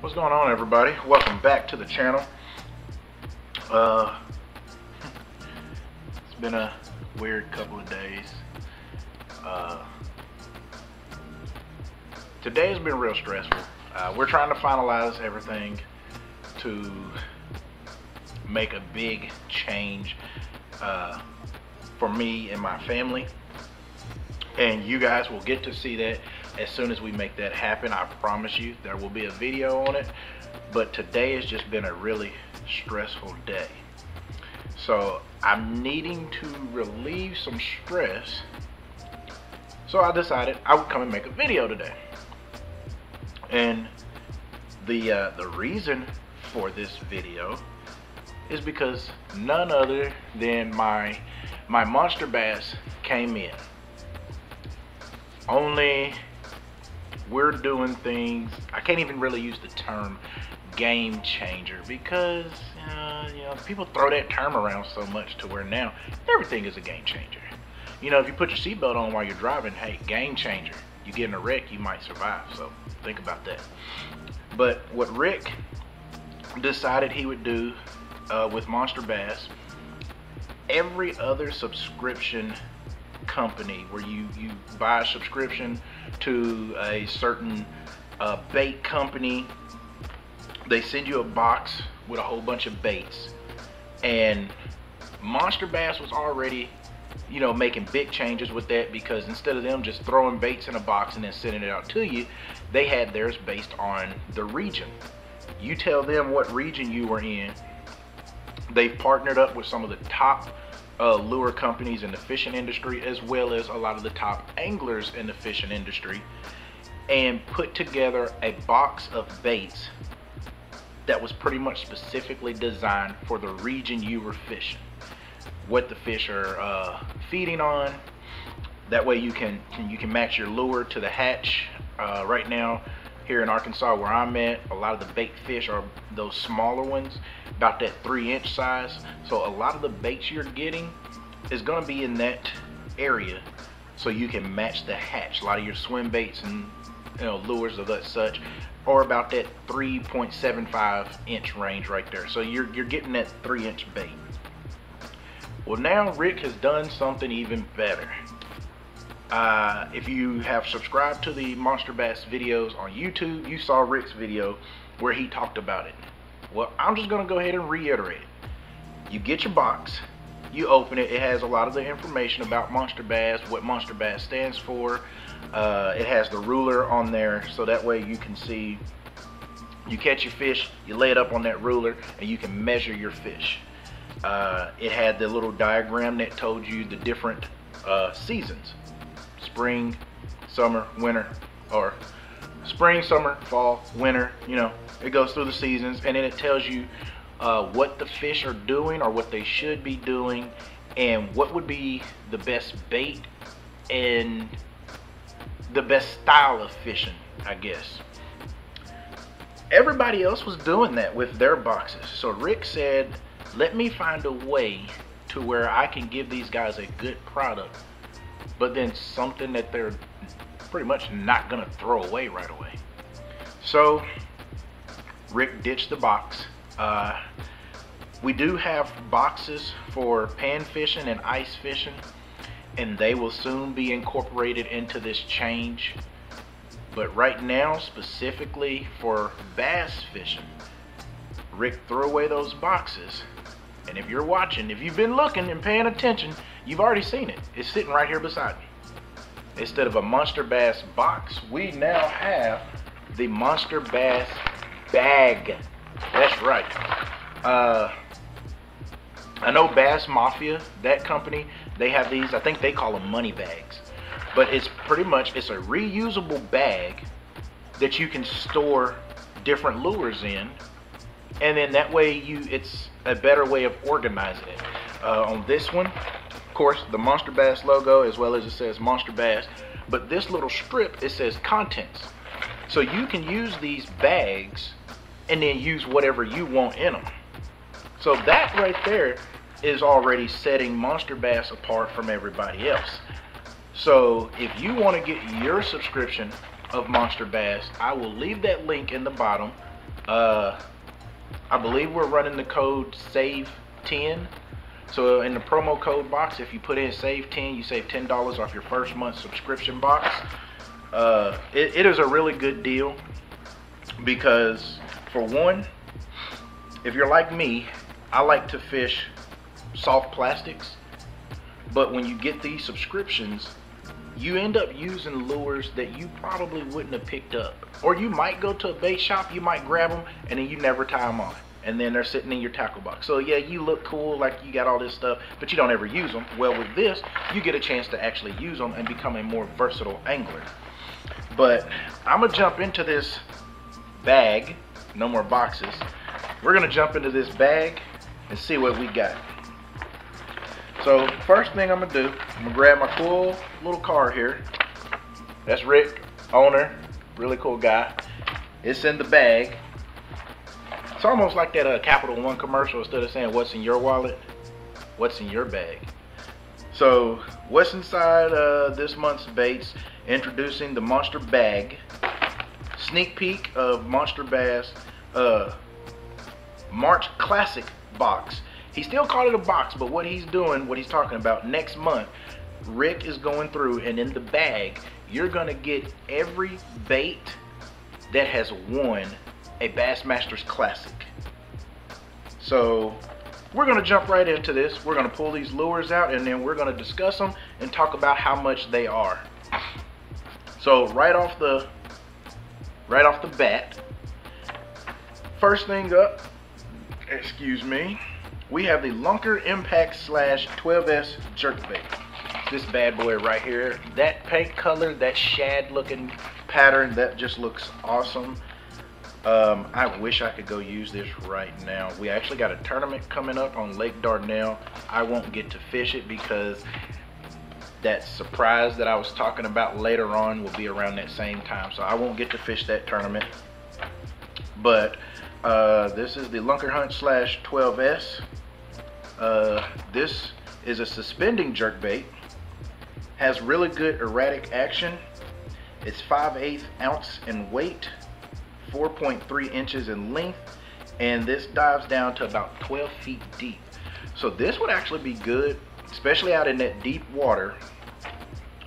What's going on, everybody? Welcome back to the channel. It's been a weird couple of days. Today has been real stressful. We're trying to finalize everything to make a big change for me and my family, and you guys will get to see that as soon as we make that happen. I promise you there will be a video on it, but today has just been a really stressful day. So I'm needing to relieve some stress, so I decided I would come and make a video today. And the reason for this video is because none other than my Monsterbass came in. Only we're doing things, I can't even really use the term game changer because you know, people throw that term around so much to where now everything is a game changer. You know, if you put your seatbelt on while you're driving, hey, game changer. You get in a wreck, you might survive, so think about that. But what Rick decided he would do with Monsterbass, every other subscription company where you buy a subscription to a certain bait company, they send you a box with a whole bunch of baits, and Monsterbass was already, you know, making big changes with that, because instead of them just throwing baits in a box and then sending it out to you, they had theirs based on the region. You tell them what region you were in. They've partnered up with some of the top lure companies in the fishing industry, as well as a lot of the top anglers in the fishing industry, and put together a box of baits that was pretty much specifically designed for the region you were fishing, what the fish are feeding on. That way you can match your lure to the hatch. Right now here in Arkansas where I'm at, a lot of the bait fish are those smaller ones, about that 3-inch size. So a lot of the baits you're getting is going to be in that area, so you can match the hatch. A lot of your swim baits and, you know, lures of that such are about that 3.75-inch range right there. So you're getting that 3-inch bait. Well, now Rick has done something even better. If you have subscribed to the Monsterbass videos on YouTube, you saw Rick's video where he talked about it. Well, I'm just going to go ahead and reiterate it. You get your box, you open it, it has a lot of the information about Monsterbass, what Monsterbass stands for. It has the ruler on there, so that way you can see, you catch your fish, you lay it up on that ruler, and you can measure your fish. It had the little diagram that told you the different seasons: spring, summer, winter, or spring, summer, fall, winter. You know, it goes through the seasons, and then it tells you what the fish are doing or what they should be doing, and what would be the best bait and the best style of fishing, I guess. Everybody else was doing that with their boxes, so Rick said, let me find a way to where I can give these guys a good product, but then something that they're pretty much not gonna throw away right away. So Rick ditched the box. We do have boxes for pan fishing and ice fishing, and they will soon be incorporated into this change. But right now, specifically for bass fishing, Rick threw away those boxes. And if you're watching, if you've been looking and paying attention, you've already seen it. It's sitting right here beside me. Instead of a Monsterbass box, we now have the Monsterbass Bag. That's right. I know Bass Mafia, that company, they have these, I think they call them money bags. But it's pretty much, it's a reusable bag that you can store different lures in. And then that way it's a better way of organizing it. On this one, of course, the Monsterbass logo, as well as it says Monsterbass, but this little strip, it says contents. So you can use these bags and then use whatever you want in them. So that right there is already setting Monsterbass apart from everybody else. So if you want to get your subscription of Monsterbass, I will leave that link in the bottom. I believe we're running the code SAVE10. So in the promo code box, if you put in SAVE10, you save $10 off your first month subscription box. It is a really good deal because, for one, if you're like me, I like to fish soft plastics, but when you get these subscriptions, you end up using lures that you probably wouldn't have picked up. Or you might go to a bait shop, you might grab them, and then you never tie them on. And then they're sitting in your tackle box. So yeah, you look cool, like you got all this stuff, but you don't ever use them. Well, with this, you get a chance to actually use them and become a more versatile angler. But I'm gonna jump into this bag, no more boxes. We're gonna jump into this bag and see what we got. So first thing I'm gonna do, I'm gonna grab my cool little card here. That's Rick, owner, really cool guy. It's in the bag. It's almost like that Capital One commercial. Instead of saying what's in your wallet, what's in your bag. So what's inside this month's baits? Introducing the Monster Bag. Sneak peek of Monsterbass March Classic box. He still called it a box, but what he's doing, what he's talking about, next month, Rick is going through, and in the bag, you're gonna get every bait that has won a Bassmasters Classic. So we're gonna jump right into this. We're gonna pull these lures out, and then we're gonna discuss them and talk about how much they are. So right off the bat, first thing up, excuse me, we have the Lunker Impact / 12S jerkbait. This bad boy right here. That paint color, that shad looking pattern, that just looks awesome. I wish I could go use this right now. We actually got a tournament coming up on Lake Dardanelle. I won't get to fish it because that surprise that I was talking about later on will be around that same time. So I won't get to fish that tournament. But this is the Lunker Hunt / 12S. This is a suspending jerkbait. Has really good erratic action. It's 5/8 ounce in weight, 4.3 inches in length, and this dives down to about 12 feet deep. So this would actually be good, especially out in that deep water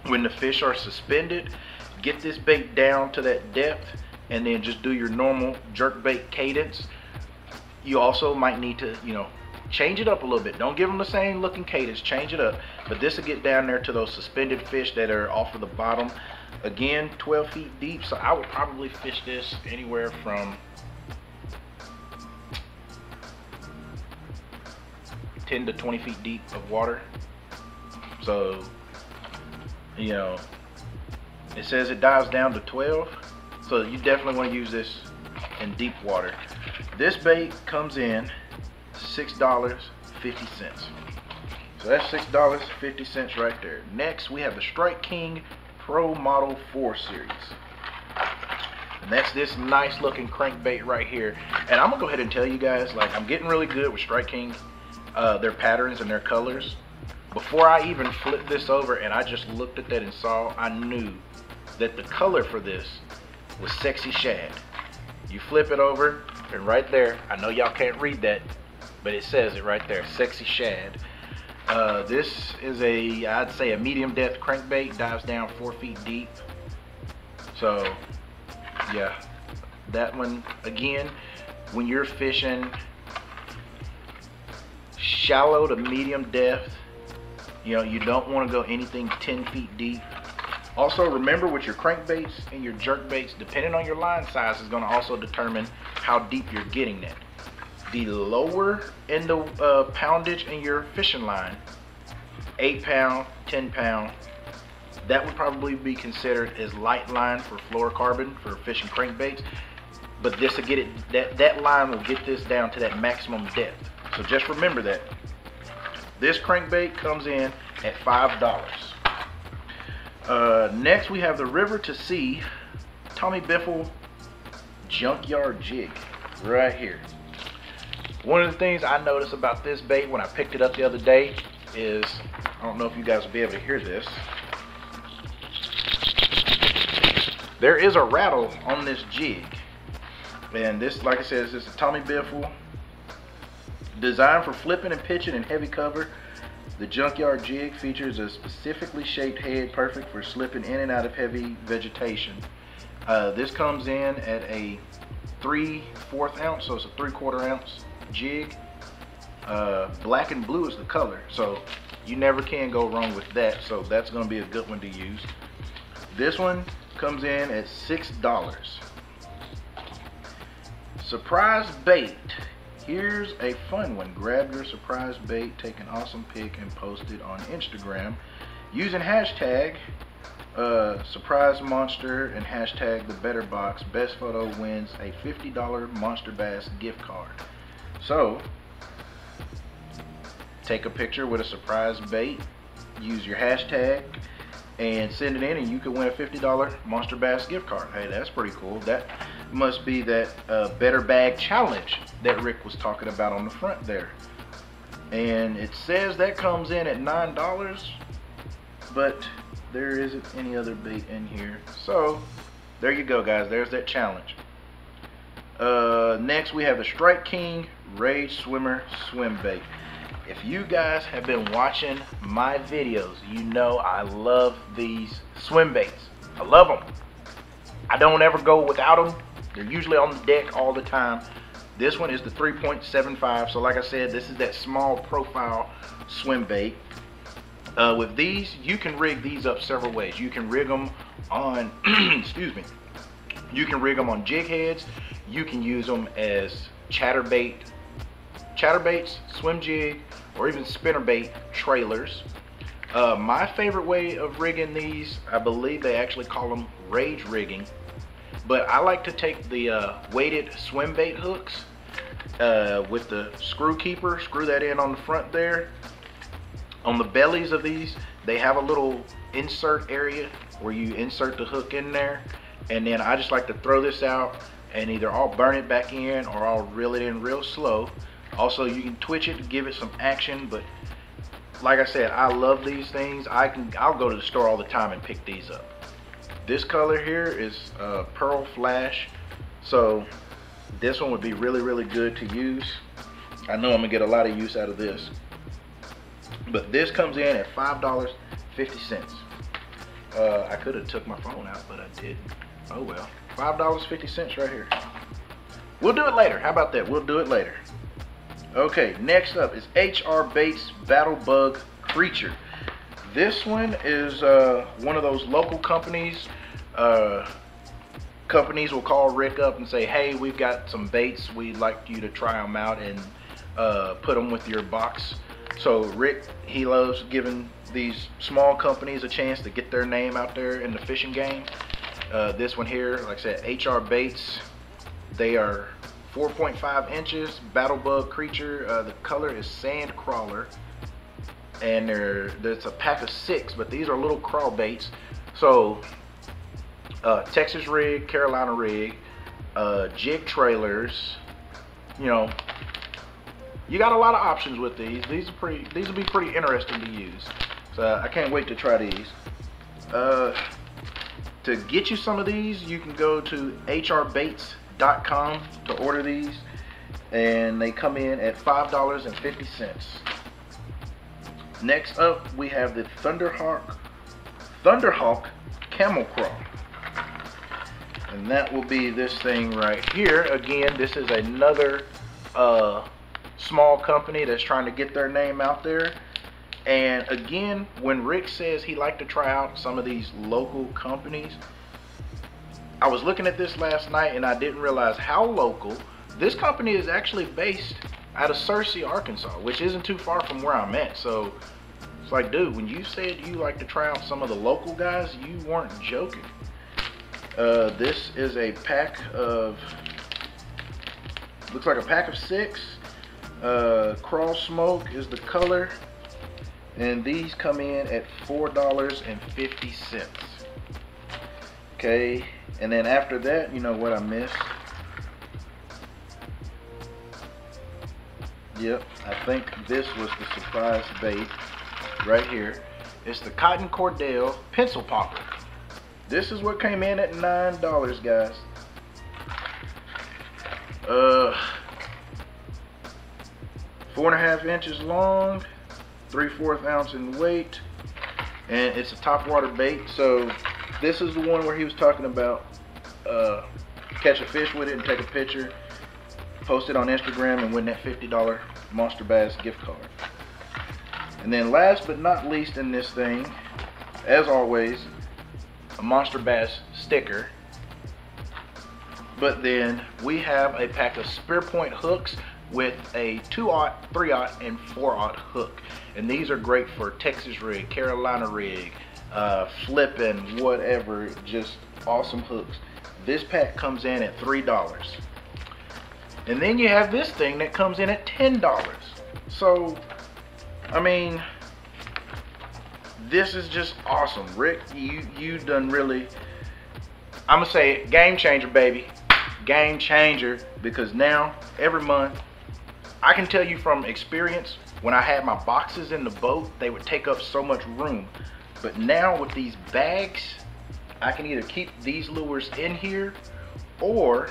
when the fish are suspended. Get this bait down to that depth and then just do your normal jerkbait cadence. You also might need to, change it up a little bit. Don't give them the same looking cadence, change it up. But this will get down there to those suspended fish that are off of the bottom. Again, 12 feet deep, so I would probably fish this anywhere from 10 to 20 feet deep of water. So, it says it dives down to 12, so you definitely want to use this in deep water. This bait comes in $6.50. So that's $6.50 right there. Next, we have the Strike King Pro Model 4 series. And that's this nice looking crankbait right here. And I'm gonna go ahead and tell you guys, like, I'm getting really good with Strike King, their patterns and their colors. Before I even flipped this over and I just looked at that and saw, I knew that the color for this was Sexy Shad. You flip it over and right there, I know y'all can't read that, but it says it right there, Sexy Shad. This is I'd say a medium depth crankbait, dives down 4 feet deep. So yeah, that one, again, when you're fishing shallow to medium depth, you don't want to go anything 10 feet deep. Also, remember with your crankbaits and your jerkbaits, depending on your line size is going to also determine how deep you're getting that. The lower in the poundage in your fishing line, 8 pound, 10 pound, that would probably be considered as light line for fluorocarbon for fishing crankbaits. But this will get it, that line will get this down to that maximum depth. So just remember that. This crankbait comes in at $5. Next we have the River to Sea Tommy Biffle Junkyard Jig right here. One of the things I noticed about this bait when I picked it up the other day is, I don't know if you guys will be able to hear this, there is a rattle on this jig. And this, like I said, this is a Tommy Biffle. Designed for flipping and pitching in heavy cover, the Junkyard Jig features a specifically shaped head perfect for slipping in and out of heavy vegetation. This comes in at a 3/4 ounce, so it's a 3/4 ounce jig. Black and blue is the color, so you never can go wrong with that. So that's going to be a good one to use. This one comes in at $6. Surprise bait. Here's a fun one. Grab your surprise bait, take an awesome pic, and post it on Instagram using hashtag surprise monster and hashtag the better box. Best photo wins a $50 Monsterbass gift card. So take a picture with a surprise bait, use your hashtag, and send it in, and you could win a $50 Monsterbass gift card. Hey, that's pretty cool. That must be that better bag challenge that Rick was talking about on the front there. And it says that comes in at $9, but there isn't any other bait in here. So there you go, guys. There's that challenge. Next we have the Strike King Rage Swimmer swim bait. If you guys have been watching my videos, you know I love these swim baits. I love them. I don't ever go without them. They're usually on the deck all the time. This one is the 3.75. So like I said, this is that small profile swim bait. With these, you can rig these up several ways. You can rig them on, excuse me, you can rig them on jig heads. You can use them as chatterbaits, swim jig, or even spinnerbait trailers. My favorite way of rigging these, I believe they actually call them rage rigging, but I like to take the weighted swim bait hooks with the screw keeper, screw that in on the front there. On the bellies of these, they have a little insert area where you insert the hook in there, and then I just like to throw this out, and either I'll burn it back in or I'll reel it in real slow. Also, you can twitch it to give it some action, but like I said, I love these things. I'll go to the store all the time and pick these up. This color here is Pearl Flash, so this one would be really, really good to use. I know I'm gonna get a lot of use out of this. But this comes in at $5.50. I could have took my phone out, but I didn't. Oh well, $5.50 right here. We'll do it later. How about that? We'll do it later. Okay, next up is HR Baits Battle Bug Creature. This one is one of those local companies. Companies will call Rick up and say, hey, we've got some baits, we'd like you to try them out and put them with your box. So Rick, he loves giving these small companies a chance to get their name out there in the fishing game. This one here, like I said, HR Baits, they are 4.5 inches, Battle Bug Creature. The color is Sand Crawler, and there's a pack of 6, but these are little crawl baits. So Texas rig, Carolina rig, jig trailers, you know, you got a lot of options with these. These will be pretty interesting to use. So I can't wait to try these. To get you some of these, you can go to hrbaits.com to order these, and they come in at $5.50. Next up, we have the Thunderhawk Camel Crawl, and that will be this thing right here. Again, this is another small company that's trying to get their name out there. And again, when Rick says he liked to try out some of these local companies, I was looking at this last night and I didn't realize how local. This company is actually based out of Searcy, Arkansas, which isn't too far from where I'm at. So it's like, dude, when you said you like to try out some of the local guys, you weren't joking. This is a pack of, looks like a pack of 6. Crawl Smoke is the color, and these come in at $4.50. Okay, and then after that, you know what I missed? Yep, I think this was the surprise bait right here. It's the Cotton Cordell Pencil Popper. This is what came in at $9, guys. 4.5 inches long, 3/4 ounce in weight, and it's a topwater bait. So this is the one where he was talking about catch a fish with it and take a picture, post it on Instagram, and win that $50 Monsterbass gift card. And then last but not least in this thing, as always, a Monsterbass sticker. But then we have a pack of spear point hooks with a 2/0, 3/0, and 4/0 hook. And these are great for Texas rig, Carolina rig, flipping, whatever, just awesome hooks. This pack comes in at $3. And then you have this thing that comes in at $10. So, I mean, this is just awesome. Rick, you done really, I'm gonna say it, game changer, baby. Game changer, because now every month, I can tell you from experience, when I had my boxes in the boat, they would take up so much room. But now with these bags, I can either keep these lures in here, or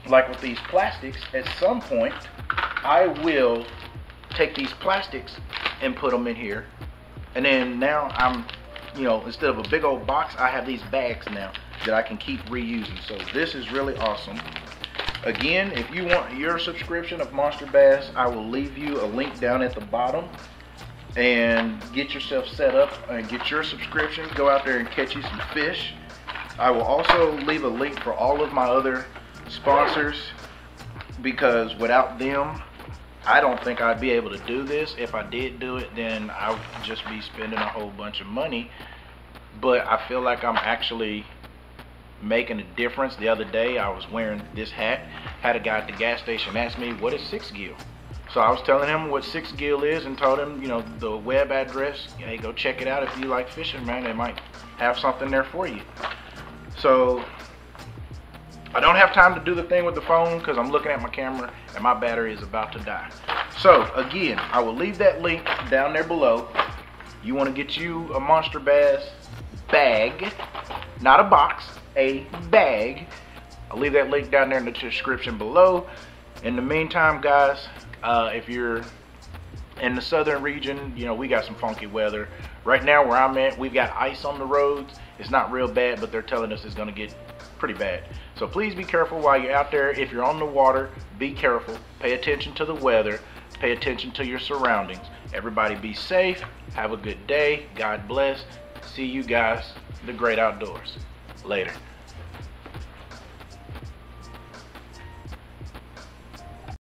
like with these plastics, at some point I will take these plastics and put them in here. And then now I'm, you know, instead of a big old box, I have these bags now that I can keep reusing. So this is really awesome. Again, if you want your subscription of Monsterbass, I will leave you a link down at the bottom, and get yourself set up and get your subscription. Go out there and catch you some fish. I will also leave a link for all of my other sponsors, because without them, I don't think I'd be able to do this. If I did do it, then I would just be spending a whole bunch of money. But I feel like I'm actually making a difference. The other day I was wearing this hat, had a guy at the gas station ask me, what is SixGill? So I was telling him what SixGill is, and told him, you know, the web address. Hey, go check it out if you like fishing, man. They might have something there for you. So I don't have time to do the thing with the phone because I'm looking at my camera and my battery is about to die. So again, I will leave that link down there below. You want to get you a Monsterbass bag, not a box, a bag. I'll leave that link down there in the description below. In the meantime, guys, if you're in the southern region, you know, we got some funky weather. Right now where I'm at, we've got ice on the roads. It's not real bad, but they're telling us it's going to get pretty bad. So please be careful while you're out there. If you're on the water, be careful. Pay attention to the weather. Pay attention to your surroundings. Everybody be safe. Have a good day. God bless. See you guys in the great outdoors. Later.